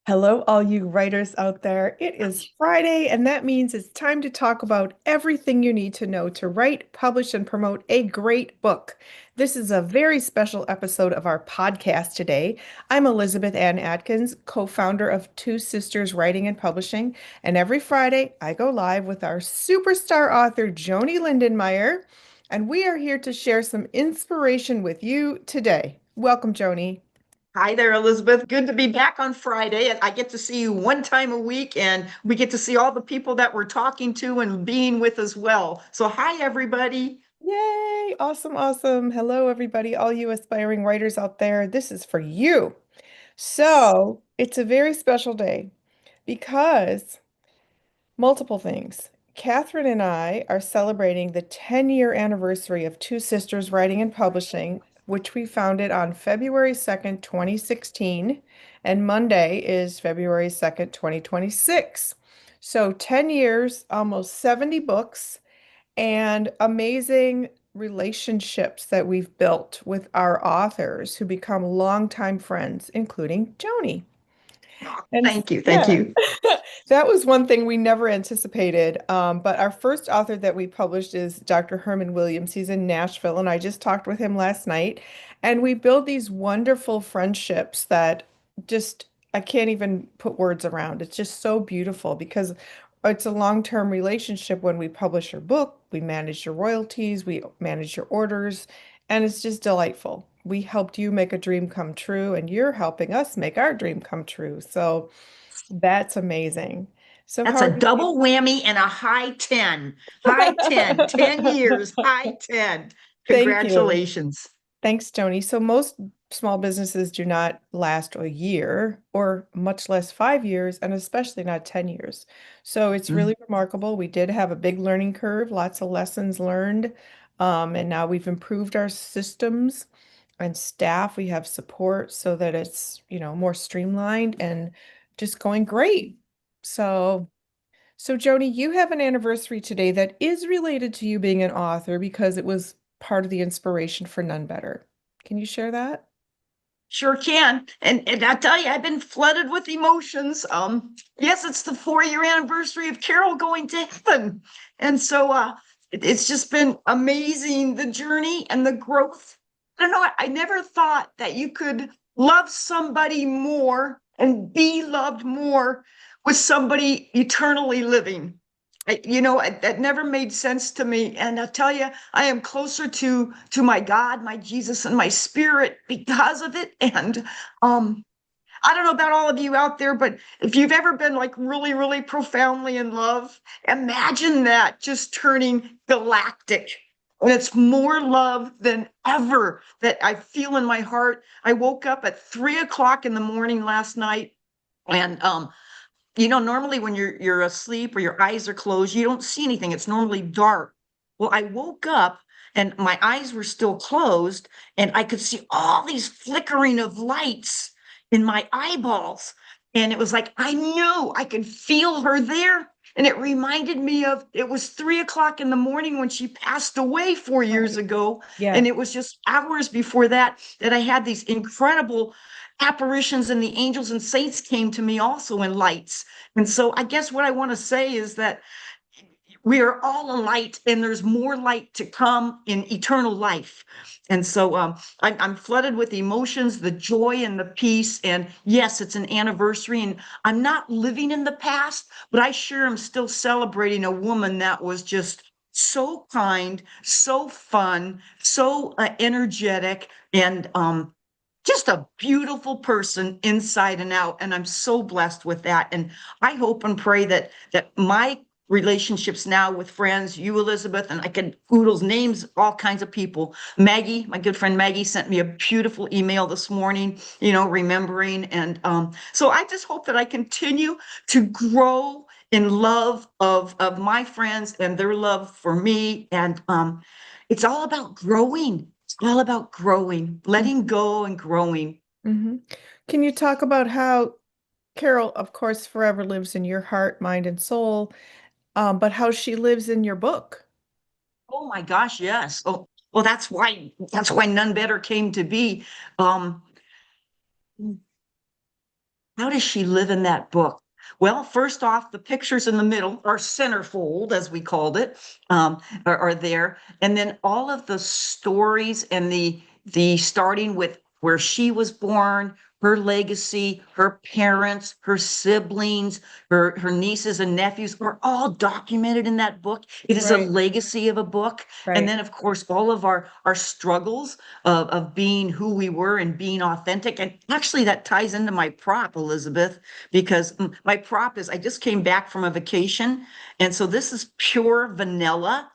Hello, all you writers out there. It is Friday, and that means it's time to talk about everything you need to know to write, publish, and promote a great book. This is a very special episode of our podcast today. I'm Elizabeth Ann Atkins, co-founder of Two Sisters Writing and Publishing, and every Friday I go live with our superstar author, Joanie Lindenmeyer, and we are here to share some inspiration with you today. Welcome, Joanie. Hi there, Elizabeth. Good to be back on Friday. And I get to see you one time a week, and we get to see all the people that we're talking to and being with as well. So, hi, everybody. Yay! Awesome, awesome. Hello, everybody, all you aspiring writers out there. This is for you. So, it's a very special day because multiple things. Catherine and I are celebrating the 10-year anniversary of Two Sisters Writing and Publishing, which we founded on February 2nd, 2016, and Monday is February 2nd, 2026. So, 10 years, almost 70 books and amazing relationships that we've built with our authors who become longtime friends, including Joni. Oh, And thank you. Thank yeah, you. that was one thing we never anticipated. But our first author that we published is Dr. Herman Williams. He's in Nashville, and I just talked with him last night. And we build these wonderful friendships that just I can't even put words around. It's just so beautiful because it's a long-term relationship. When we publish your book, we manage your royalties, we manage your orders, and it's just delightful. We helped you make a dream come true, and you're helping us make our dream come true. So that's amazing. So how That's a are you double whammy and a high 10. High 10. 10 feeling? years. High 10. Thank you. Congratulations. Thanks, Joni. So most small businesses do not last a year or much less 5 years, and especially not 10 years. So it's Mm. really remarkable. We did have a big learning curve, lots of lessons learned. And now we've improved our systems and staff. We have support so that it's, more streamlined and just going great. So Joni, you have an anniversary today that is related to you being an author because it was part of the inspiration for None Better. Can you share that? Sure can. And I tell you, I've been flooded with emotions. Yes, it's the 4-year anniversary of Carol going to heaven. And so it's just been amazing, the journey and the growth. I don't know, I never thought that you could love somebody more and be loved more with somebody eternally living. That never made sense to me. And I tell you, I am closer to my God, my Jesus, and my spirit because of it. And I don't know about all of you out there, but if you've ever been like really, really profoundly in love, imagine that just turning galactic. And it's more love than ever that I feel in my heart. I woke up at 3 o'clock in the morning last night, and normally when you're asleep or your eyes are closed, you don't see anything. It's normally dark. Well, I woke up and my eyes were still closed, and I could see all these flickering of lights in my eyeballs. And it was like I knew I could feel her there. And it reminded me of it was 3 o'clock in the morning when she passed away 4 years Right. ago. Yeah. And it was just hours before that that I had these incredible apparitions, and the angels and saints came to me also in lights. And so I guess what I want to say is that we are all a light, and there's more light to come in eternal life. And so I'm flooded with emotions, the joy and the peace. And yes, it's an anniversary, and I'm not living in the past, but I sure am still celebrating a woman that was just so kind, so fun, so energetic, and just a beautiful person inside and out. And I'm so blessed with that. And I hope and pray that my relationships now with friends, you, Elizabeth, and I can oodles names, all kinds of people. Maggie, my good friend Maggie, sent me a beautiful email this morning, remembering. And so I just hope that I continue to grow in love of my friends and their love for me. And it's all about growing. It's all about growing, letting go and growing. Mm-hmm. Can you talk about how Carol, of course, forever lives in your heart, mind, and soul, but how she lives in your book? Oh my gosh, yes. Oh, well, that's why None Better came to be. Um, how does she live in that book? Well, first off, the pictures in the middle, our centerfold, as we called it, are there, and then all of the stories and the starting with where she was born, her legacy, her parents, her siblings, her nieces and nephews are all documented in that book. It is a Right, legacy of a book, and right. then of course all of our struggles of being who we were and being authentic. And actually, that ties into my prop, Elizabeth, because my prop is I just came back from a vacation. And so this is pure vanilla,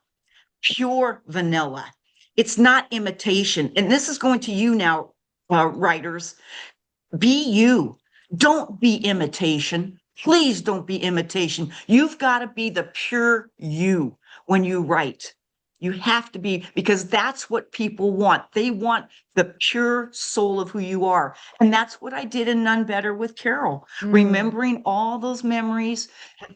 pure vanilla. It's not imitation. And this is going to you now, writers. Be you. Don't be imitation. Please don't be imitation. You've got to be the pure you when you write. You have to be, because that's what people want. They want the pure soul of who you are. And that's what I did in None Better with Carol, Mm. remembering all those memories,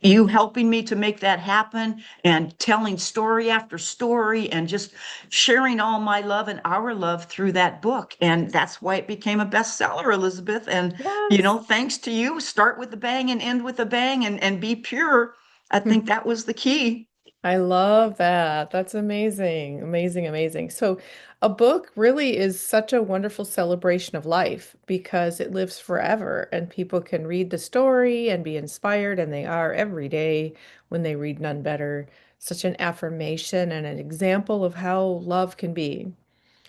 you helping me to make that happen, and telling story after story, and just sharing all my love and our love through that book. And that's why it became a bestseller, Elizabeth. And, Yes. thanks to you, start with a bang and end with a bang, and be pure. I think that was the key. I love that. That's amazing. Amazing, amazing. So, a book really is such a wonderful celebration of life because it lives forever and people can read the story and be inspired, and they are every day when they read None Better. Such an affirmation and an example of how love can be.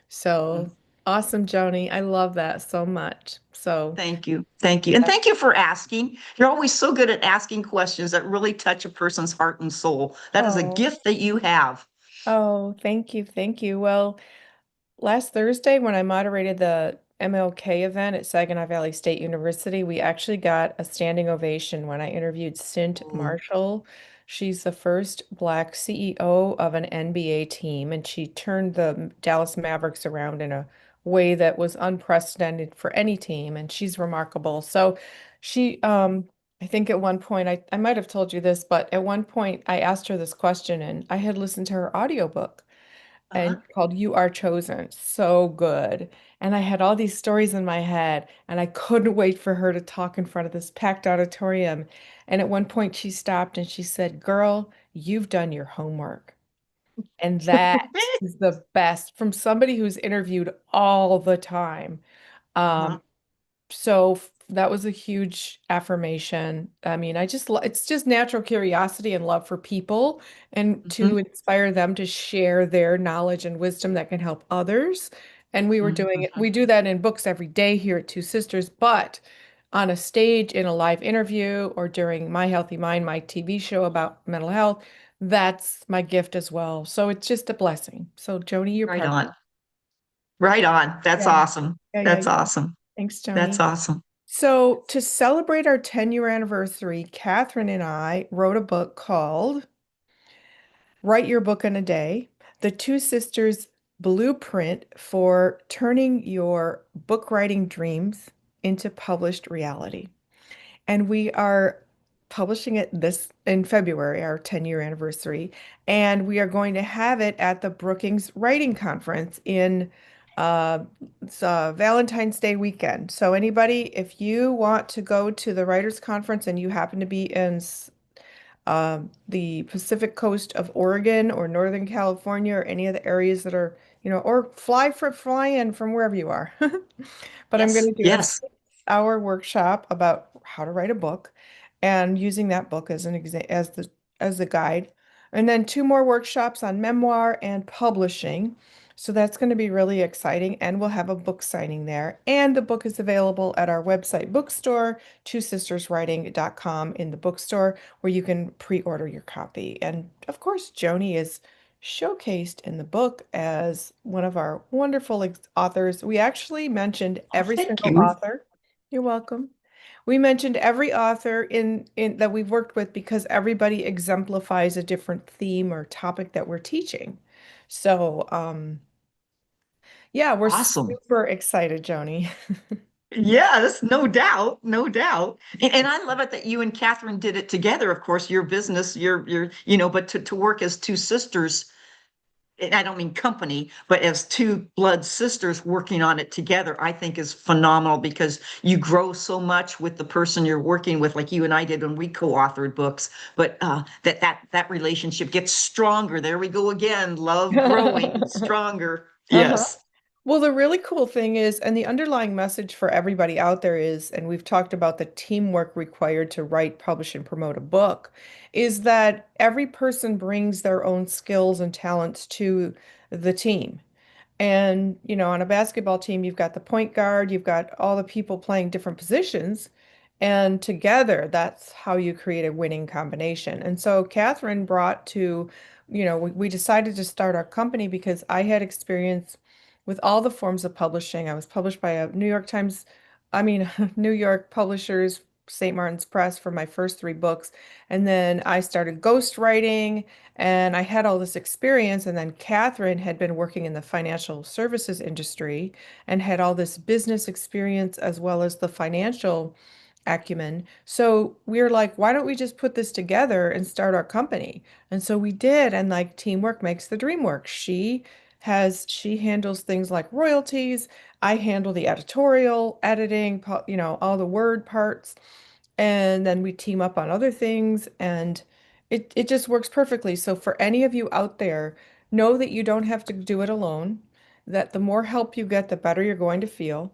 So, awesome, Joni. I love that so much. So, Thank you. Thank you. And yeah. thank you for asking. You're always so good at asking questions that really touch a person's heart and soul. That is a Oh, gift that you have. oh, thank you. Thank you. Well, last Thursday, when I moderated the MLK event at Saginaw Valley State University, we actually got a standing ovation when I interviewed Cint Oh, Marshall. She's the first Black CEO of an NBA team, and she turned the Dallas Mavericks around in a way that was unprecedented for any team, and she's remarkable. So I think at one point, I might have told you this, but at one point I asked her this question, and I had listened to her audiobook uh-huh. and called You Are Chosen. So good. And I had all these stories in my head, and I couldn't wait for her to talk in front of this packed auditorium. And at one point, she stopped and she said, Girl, you've done your homework. And that is the best from somebody who's interviewed all the time. Uh-huh. Um, that was a huge affirmation. I mean, it's just natural curiosity and love for people and to Mhm, inspire them to share their knowledge and wisdom that can help others. And we were doing it. mhm. We do that in books every day here at Two Sisters, but on a stage in a live interview or during My Healthy Mind, my TV show about mental health, that's my gift as well. So it's just a blessing. So Joni, you're Right part of on. it. Right on. That's Yeah. awesome. Yeah, yeah, That's yeah. awesome. Thanks, That's Joni. awesome. So, to celebrate our 10-year anniversary, Catherine and I wrote a book called Write Your Book in a Day, The Two Sisters Blueprint for Turning Your Book Writing Dreams into Published Reality. And we are publishing it this in February, our 10-year anniversary. And we are going to have it at the Brookings Writing Conference in uh, Valentine's Day weekend. So anybody, if you want to go to the Writers Conference and you happen to be in the Pacific coast of Oregon or Northern California or any of the areas that are, or fly in from wherever you are. But I'm Yes. going to do a Yes. 6-hour workshop about how to write a book and using that book as an as the guide. And then 2 more workshops on memoir and publishing. So that's going to be really exciting. And we'll have a book signing there. And the book is available at our website bookstore, twosisterswriting.com in the bookstore where you can pre-order your copy. And of course, Joni is showcased in the book as one of our wonderful authors. We actually mentioned Oh, every thank single you. author. You're welcome. We mentioned every author in that we've worked with because everybody exemplifies a different theme or topic that we're teaching. So, yeah, we're Awesome. super excited, Joni. Yes, no doubt, no doubt. And I love it that you and Catherine did it together. Of course, your business, but to work as two sisters. and I don't mean company, but as two blood sisters working on it together, I think is phenomenal because you grow so much with the person you're working with, like you and I did when we co-authored books. But that relationship gets stronger. There we go again. Love growing stronger. Uh-huh. Yes. Well, the really cool thing is, and the underlying message for everybody out there is, and we've talked about the teamwork required to write, publish, and promote a book, is that every person brings their own skills and talents to the team. And, on a basketball team, you've got the point guard, you've got all the people playing different positions. And together, that's how you create a winning combination. And so Catherine brought to, we decided to start our company because I had experience with all the forms of publishing. I was published by a New York Times, I mean, New York publishers, St. Martin's Press for my first three books. And then I started ghostwriting. And I had all this experience, and then Catherine had been working in the financial services industry and had all this business experience as well as the financial acumen. So we were like, why don't we just put this together and start our company? And so we did, and like teamwork makes the dream work. She handles things like royalties. I handle the editorial, editing, all the word parts, and then we team up on other things, and it just works perfectly. So for any of you out there, know that you don't have to do it alone, that the more help you get, the better you're going to feel.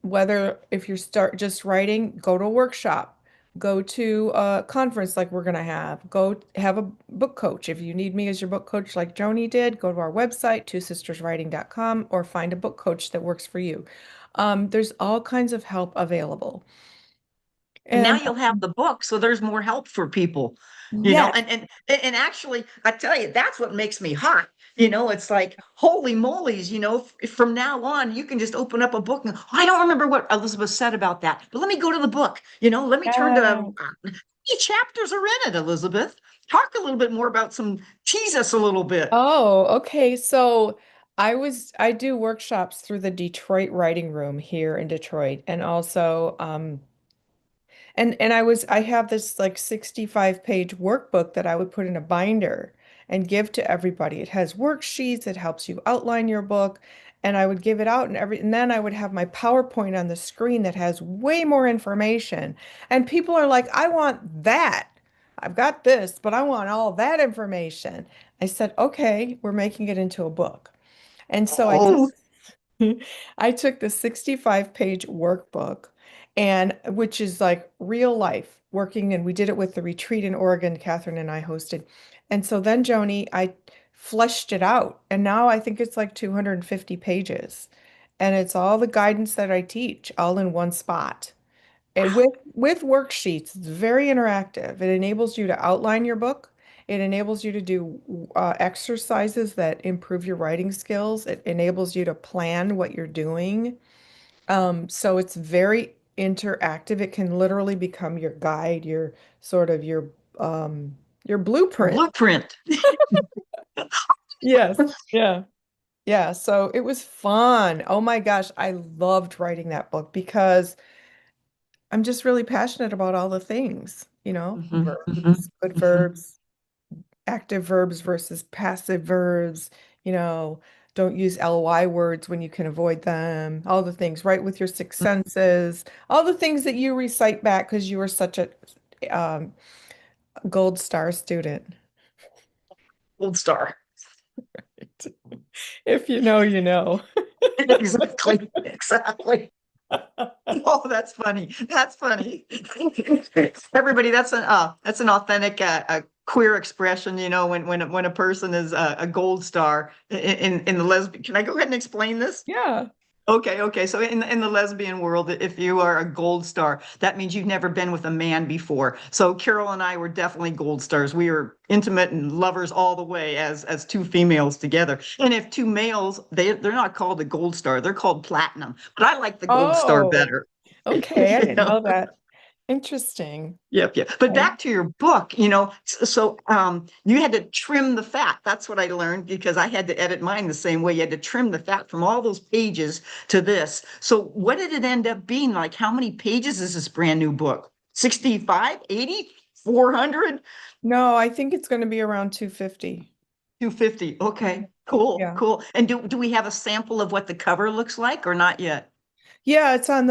Whether if you start just writing, go to a workshop, go to a conference like we're going to have, go have a book coach. If you need me as your book coach like Joni did, go to our website, twosisterswriting.com, or find a book coach that works for you. There's all kinds of help available. And now And you'll have the book, so there's more help for people, yes. and actually, I tell you, that's what makes me hot. It's like, holy molies, from now on, you can just open up a book and I don't remember what Elizabeth said about that, but let me go to the book, let me turn to Yeah. how many chapters are in it, Elizabeth. Talk a little bit more about tease us a little bit. Oh, okay. So I do workshops through the Detroit Writing Room here in Detroit, and also I have this like 65-page workbook that I would put in a binder and give to everybody. It has worksheets, it helps you outline your book, and I would give it out, and then I would have my PowerPoint on the screen that has way more information. And people are like, "I want that. I've got this, but I want all that information." I said, "Okay, we're making it into a book." And so I took Oh, I took the 65-page workbook, and which is like real life working, and we did it with the retreat in Oregon Catherine and I hosted. And so then Joni, I fleshed it out, and now I think it's like 250 pages. And it's all the guidance that I teach all in one spot. And with worksheets, it's very interactive. It enables you to outline your book. It enables you to do exercises that improve your writing skills. It enables you to plan what you're doing. So it's very interactive. It can literally become your guide, your sort of your blueprint. blueprint. Yes. Yeah. Yeah. So it was fun. Oh my gosh, I loved writing that book because I'm just really passionate about all the things, Mhm, mhm. verbs, good verbs, active verbs versus passive verbs, you know, don't use ly words when you can avoid them, all the things, right with your six senses, all the things that you recite back because you were such a um, gold star student. Gold star. If you know, you know. Exactly. Exactly. Oh, that's funny. That's funny. Everybody, that's an authentic queer expression, when a person is a gold star in the lesbian. Can I go ahead and explain this? Yeah. Okay, okay. So in the lesbian world, if you are a gold star, that means you've never been with a man before. So Carol and I were definitely gold stars. We were intimate and lovers all the way as two females together. And if two males, they're not called a gold star, they're called platinum. But I like the gold star Oh, better. okay. I You didn't know? know that. Interesting. Yep, yep. But Okay. back to your book, so you had to trim the fat. That's what I learned because I had to edit mine the same way. You had to trim the fat from all those pages to this. So what did it end up being like? How many pages is this brand new book? 65, 80, 400, No, I think it's going to be around 250. 250? Okay. Cool, Yeah. cool. And do we have a sample of what the cover looks like or not yet? Yeah, it's in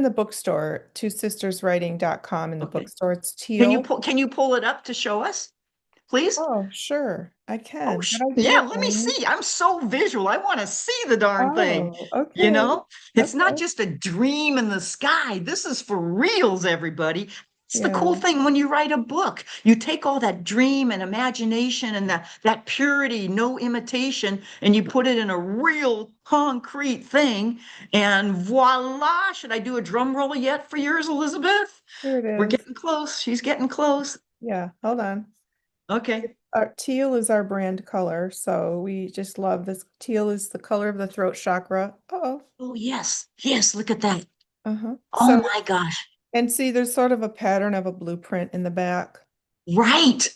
the bookstore, twosisterswriting.com in the Okay. bookstore. It's teal. Can you pull it up to show us, please? Oh, sure. I Oh, can. But I yeah, let me didn't. see. I'm so visual. I want to see the darn thing. Oh, You okay. know, it's not Okay. just a dream in the sky. This is for reals, everybody. It's the cool Yeah, thing when you write a book. You take all that dream and imagination and that purity, no imitation, and you put it in a real concrete thing. And voila. Should I do a drum roll yet for yours, Elizabeth? here it We're is. getting close. She's getting close. Yeah, hold on. Okay. Our teal is our brand color, so we just love this. Teal is the color of the throat chakra. Uh-oh. Oh, yes. Yes. Look at that. Uh-huh. Oh So, my gosh. and see, there's sort of a pattern of a blueprint in the back. Right.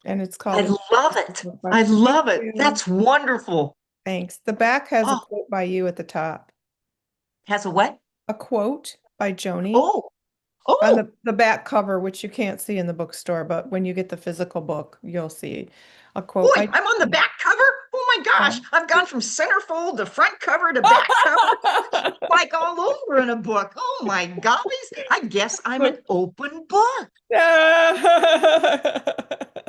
And it's I called a love it. I Thank love it. you. That's wonderful. Thanks. The back has a Oh, quote by you at the top. has a what? A quote by Joanie Oh, on oh, the back cover, which you can't see in the bookstore, but when you get the physical book, you'll see a quote boy, by I'm on the back cover. Oh my gosh. I've gone from centerfold to front cover to back cover, like all over in a book. Oh my gollies. I guess I'm an open book.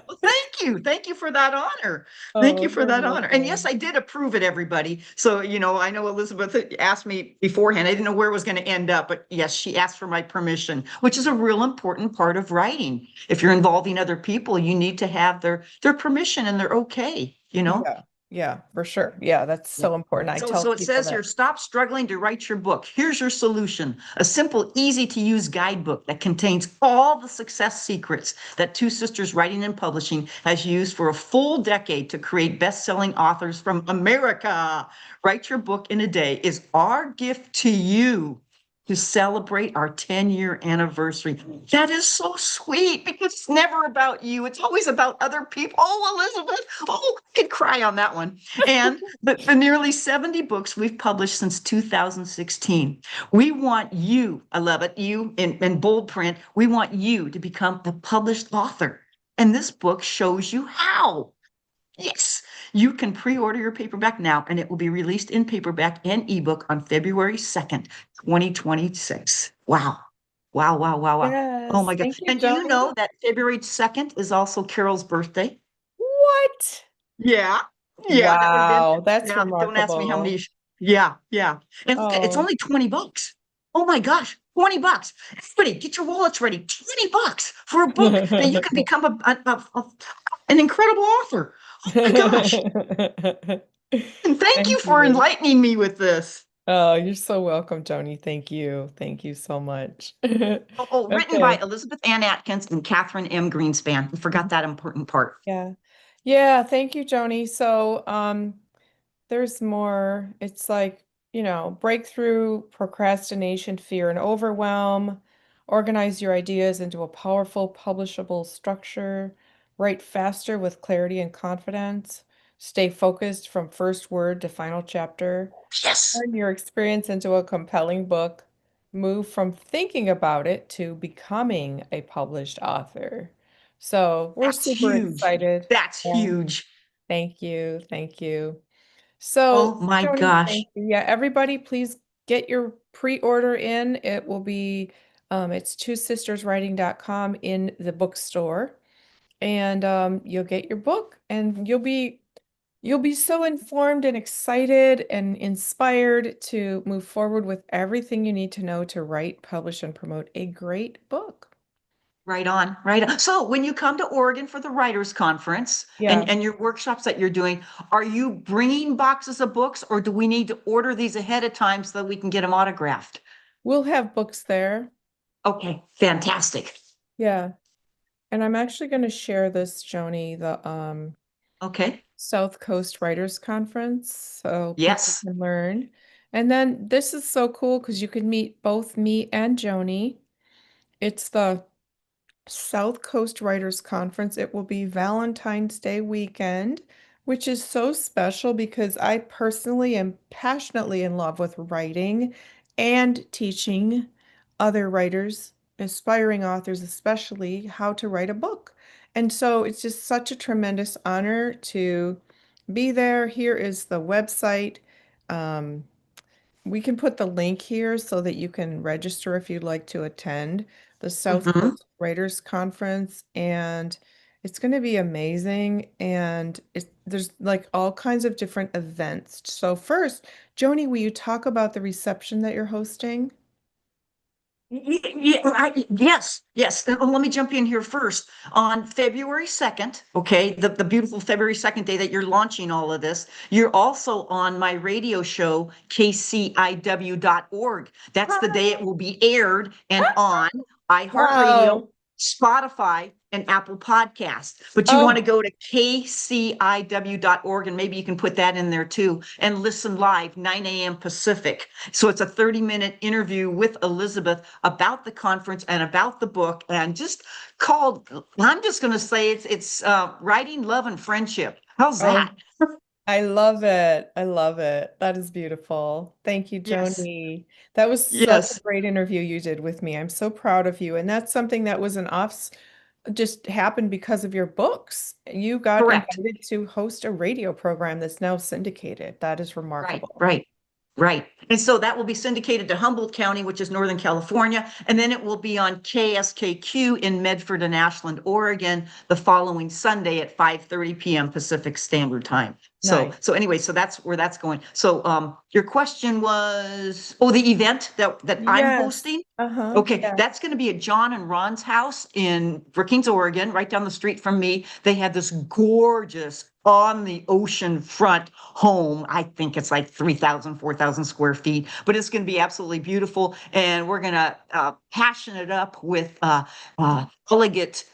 Well, thank you. Thank you for that honor. Thank Oh, you for you're that honor. And yes, welcome. I did approve it, everybody. So, I know Elizabeth asked me beforehand. I didn't know where it was going to end up, but yes, she asked for my permission, which is a real important part of writing. If you're involving other people, you need to have their permission and they're okay, you know? Yeah, yeah, for sure. Yeah, that's Yeah. so important. I tell So it people says here, that stop struggling to write your book. Here's your solution. A simple, easy to use guidebook that contains all the success secrets that Two Sisters Writing and Publishing has used for a full decade to create best-selling authors from America. Write your book in a day is our gift to you to celebrate our 10-year anniversary. That is so sweet because it's never about you. It's always about other people. Oh, Elizabeth, oh, I could cry on that one. And the nearly 70 books we've published since 2016. We want you, I love it, you in bold print, we want you to become a published author. And this book shows you how. Yes, you can pre-order your paperback now, and it will be released in paperback and ebook on February 2nd, 2026. Wow. Wow, wow, wow, wow. Oh yes, my God. thank you, And do you Johnny. know that February 2nd is also Carol's birthday? What? Yeah. Yeah, that would have been, Wow, that's yeah, don't ask me how remarkable. many. Yeah, yeah. And look, it's Oh. only 20 bucks. Oh my gosh, 20 bucks. Everybody, get your wallets ready. 20 bucks for a book that you can become an incredible author. Oh my gosh. And thank you Thank for you. enlightening me with this. Oh, you're so welcome, Joni. Thank you. Thank you so much. Written by Okay. Elizabeth Ann Atkins and Catherine M. Greenspan. I forgot that important part. Yeah. Yeah, thank you, Joni. So, there's more. It's like, breakthrough, procrastination, fear, and overwhelm. Organize your ideas into a powerful, publishable structure. Write faster with clarity and confidence. Stay focused from first word to final chapter. Yes, Turn your experience into a compelling book. Move from thinking about it to becoming a published author. So we're that's super huge. excited. That's Yeah. huge. Thank you. Thank you. Oh So, my Joni, gosh. thank you. Yeah, everybody, please get your pre-order in. It will be, it's twosisterswriting.com in the bookstore. And you'll get your book and you'll be so informed and excited and inspired to move forward with everything you need to know to write, publish, and promote a great book. Right on, right on. So when you come to Oregon for the writers conference Yeah, and your workshops that you're doing, are you bringing boxes of books or do we need to order these ahead of time so that we can get them autographed? we'll have books there. Okay, fantastic. Yeah. And I'm actually going to share this, Joni, the Okay. South Coast Writers Conference, so people Yes. can learn. And then this is so cool because you can meet both me and Joni. It's the South Coast Writers Conference. It will be Valentine's Day weekend, which is so special because I personally am passionately in love with writing and teaching other writers, aspiring authors especially, how to write a book. And so it's just such a tremendous honor to be there. Here is the website. Um, we can put the link here so that you can register if you'd like to attend the South Mhm. Coast Writers Conference. And it's going to be amazing. And there's like all kinds of different events. So first, Joni, will you talk about the reception that you're hosting? Yes, yes. Let me jump in here first. On February 2nd, okay, the beautiful February 2nd day that you're launching all of this, you're also on my radio show, kciw.org. That's the day it will be aired and on iHeartRadio, Wow. Spotify, and Apple Podcasts. But you want to Oh, go to kciw.org and maybe you can put that in there too and listen live, 9 a.m. Pacific. So it's a 30-minute interview with Elizabeth about the conference and about the book and just called, I'm just going to say it's writing, love, and friendship. How's that? oh, I love it. I love it. That is beautiful. Thank you, Yes, Joni. That was such a yes, great interview you did with me. I'm so proud of you. And that's something that was an off, just happened because of your books. You got correct. invited to host a radio program that's now syndicated. That is Right, remarkable. right, right. And so that will be syndicated to Humboldt County, which is Northern California, and then it will be on KSKQ in Medford and Ashland, Oregon, the following Sunday at 5:30 p.m. Pacific Standard Time. So, Nice. so anyway, so that's where that's going. So, your question was, oh, the event that I'm Yes. hosting. Uh-huh. Okay, Yeah. that's going to be at John and Ron's house in Brookings, Oregon, right down the street from me. They have this gorgeous on the ocean front home. I think it's like 3,000, 4,000 square feet, but it's going to be absolutely beautiful. And we're going to passion it up with elegant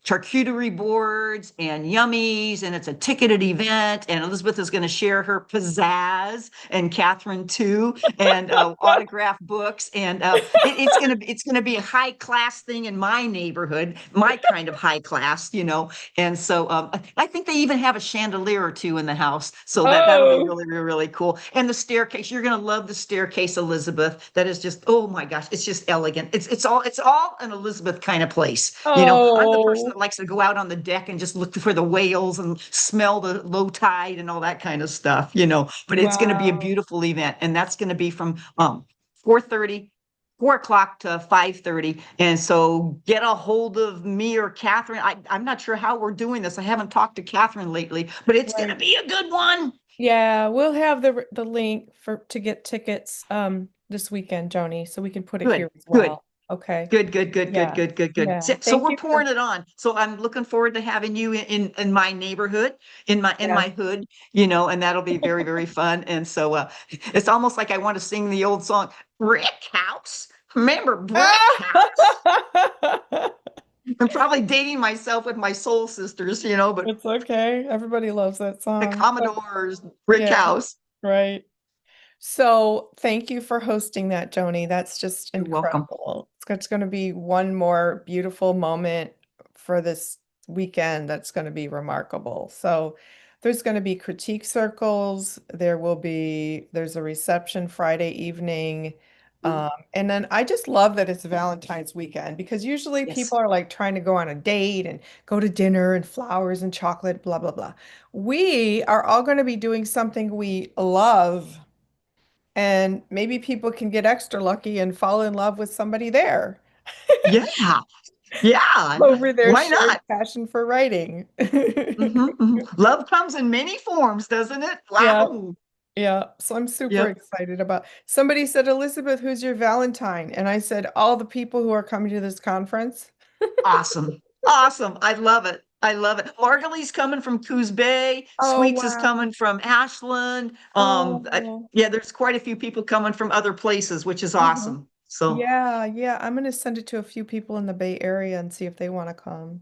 charcuterie boards and yummies. And it's a ticketed event. And Elizabeth is going to share her pizzazz and Catherine too, and autograph books. And it's going to be a high class thing in my neighborhood, my kind of high class, you know. And so I think they even have a chandelier or two in the house. So that'll be Oh, really, really, really cool. And the staircase, you're gonna love the staircase, Elizabeth. That is just, oh my gosh, it's just elegant. It's all an Elizabeth kind of place. You know, I'm the person oh, that likes to go out on the deck and just look for the whales and smell the low tide and all that kind of stuff, you know. But it's gonna be a wow. beautiful event. And that's gonna be from 4:30 4 o'clock to 5:30. And so get a hold of me or Catherine. I'm not sure how we're doing this. I haven't talked to Catherine lately, but it's going to Right. be a good one. Yeah, we'll have the link for to get tickets this weekend, Joni, so we can put it Good, here as good, well. Okay. good, good, good, good, Yeah. good, good, good. Yeah. So Thank we're you for pouring it on. So I'm looking forward to having you in my neighborhood, in my yeah. hood, you know, and that'll be very, very fun. And so it's almost like I want to sing the old song, Brick House. Remember Brick House? I'm probably dating myself with my soul sisters, you know, but It's okay. Everybody loves that the song. Commodores, Brick Yeah, House. right. So thank you for hosting that, Joni. That's just You're welcome. incredible. It's going to be one more beautiful moment for this weekend that's going to be remarkable. So there's going to be critique circles. There's a reception Friday evening. And then I just love that it's Valentine's weekend because usually Yes. people are like trying to go on a date and go to dinner and flowers and chocolate, blah, blah, blah. We are all going to be doing something we love. And maybe people can get extra lucky and fall in love with somebody there Yeah. Yeah. over their Why shared not? passion for writing. Love comes in many forms, doesn't it? Yeah, Wow. yeah. So I'm super Yep. excited about. Somebody said, Elizabeth, who's your Valentine? And I said, all the people who are coming to this conference. Awesome. Awesome. I love it. I love it. Margulies coming from Coos Bay. Oh, Sweets is wow. coming from Ashland. Oh, Yeah, there's quite a few people coming from other places, which is uh-huh. awesome. So, Yeah, yeah. I'm going to send it to a few people in the Bay Area and see if they want to come.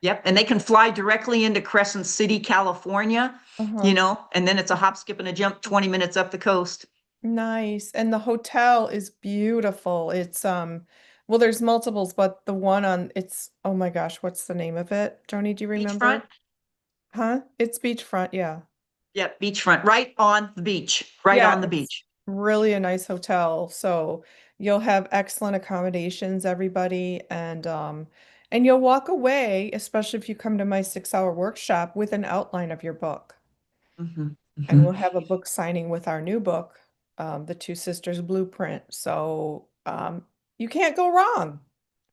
yep. And they can fly directly into Crescent City, California, you Uh-huh. know, and then it's a hop, skip, and a jump 20 minutes up the coast. Nice. And the hotel is beautiful. It's well there's multiples, but the one on it's oh my gosh, what's the name of it? Joni, do you Beachfront. remember? Huh? It's beachfront, yeah. Yep. Beachfront, right on the beach, right Yeah, on the it's beach. really a nice hotel. So you'll have excellent accommodations, everybody, and you'll walk away, especially if you come to my 6-hour workshop with an outline of your book. Mhm, And mhm. we'll have a book signing with our new book, The Two Sisters Blueprint. So you can't go wrong.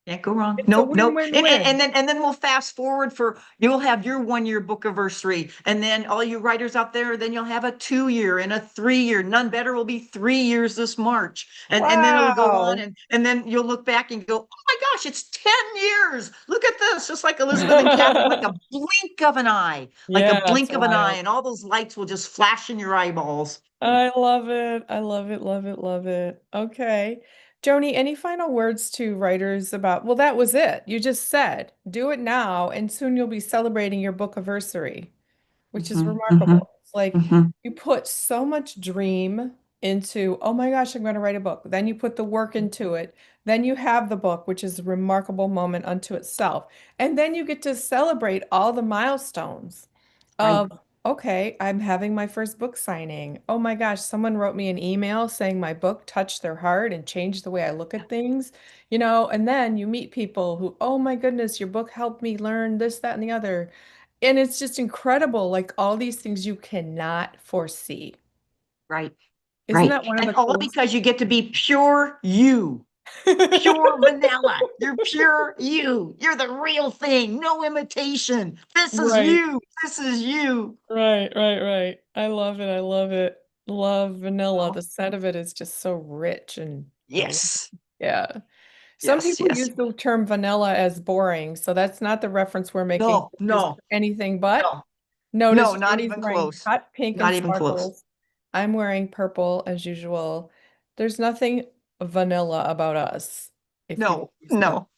Can't go wrong. It's a Nope, nope. win-win-win. And then we'll fast forward for you'll have your 1 year book anniversary. And then all you writers out there, then you'll have a 2 year and a 3 year. None better will be 3 years this March. And then it'll go on Wow. and then you'll look back and go, oh my gosh, it's 10 years. Look at this. Just like Elizabeth and Catherine, like a blink of an eye, like a Yeah, it's blink of an eye, wild. and all those lights will just flash in your eyeballs. I love it. I love it, love it, love it. Okay. Joni, any final words to writers about, well, that was it. You just said, do it now, and soon you'll be celebrating your book anniversary, which is Mhm, mhm, remarkable. It's like mhm. you put so much dream into, oh my gosh, I'm going to write a book. Then you put the work into it. Then you have the book, which is a remarkable moment unto itself. And then you get to celebrate all the milestones Right, of, okay, I'm having my first book signing. Oh my gosh, someone wrote me an email saying my book touched their heart and changed the way I look at things, and then you meet people who, oh my goodness, your book helped me learn this, that, and the other. And it's just incredible, like all these things you cannot foresee. right, Isn't right. that one of And the all coolest? because you get to be pure you. Pure vanilla. You're pure you. You're the real thing. No imitation. This is Right, you. This is you. right, right, right. I love it. I love it. Love vanilla. Oh, The scent of it is just so rich and yes. yeah. Some Yes. people Yes. use the term vanilla as boring, so that's not the reference we're making. No, Is no, anything but. no, Notice no, not Journey's even wearing close. hot pink and Not even close. sparkles. I'm wearing purple as usual. There's nothing vanilla about us, if you No, use the no.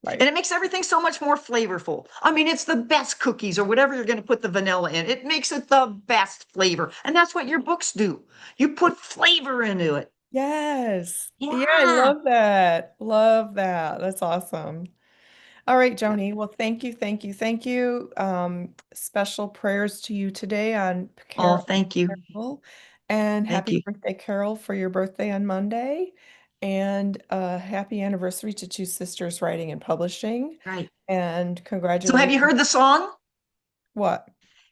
right. And it makes everything so much more flavorful. I mean, it's the best cookies or whatever you're going to put the vanilla in. It makes it the best flavor. And that's what your books do. You put flavor into it. Yes. Yeah, I Yeah. love that. Love that. That's awesome. All right, Yeah. Joni. Well, thank you, thank you, thank you. Special prayers to you today on Oh, Carol. thank you. Carol. And Thank happy you. birthday, Carol, for your birthday on Monday. And happy anniversary to Two Sisters Writing and Publishing. Right. And So have you congratulations. heard the song? What?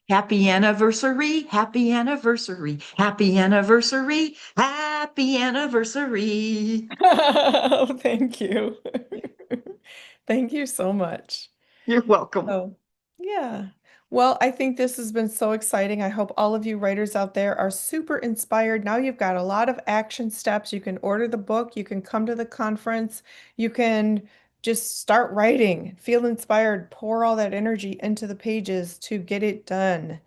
Happy anniversary, happy anniversary, happy anniversary, happy anniversary. Oh, thank you. Thank you so much. You're welcome. Oh, yeah. Well, I think this has been so exciting. I hope all of you writers out there are super inspired. Now you've got a lot of action steps. You can order the book, you can come to the conference, you can just start writing, feel inspired, pour all that energy into the pages to get it done.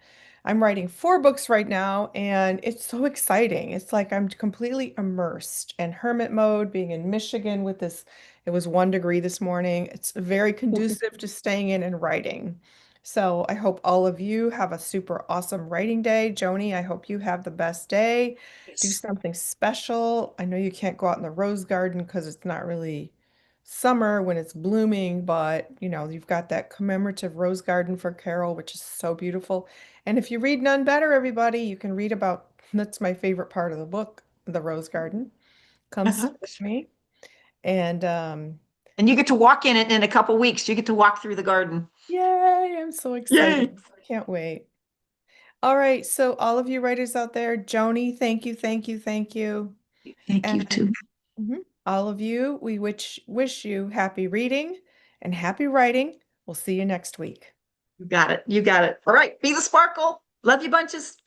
I'm writing 4 books right now, and it's so exciting. It's like I'm completely immersed in hermit mode, being in Michigan with this. It was 1 degree this morning. It's very conducive to staying in and writing. So I hope all of you have a super awesome writing day. Joni, I hope you have the best day. Do Yes. something special. I know you can't go out in the rose garden because it's not really summer when it's blooming, but you've got that commemorative rose garden for Carol, which is so beautiful. And if you read None Better, everybody, you can read about, that's my favorite part of the book, the rose garden. Come sit Uh-huh. with me. And And you get to walk in it in a couple weeks. You get to walk through the garden. yay, I'm so excited. Yay. Can't wait. All right, so all of you writers out there, Joni, thank you, thank you, thank you. Thank you And too. all of you, we wish you happy reading and happy writing. We'll see you next week. You got it. You got it. All right. Be the sparkle. Love you bunches.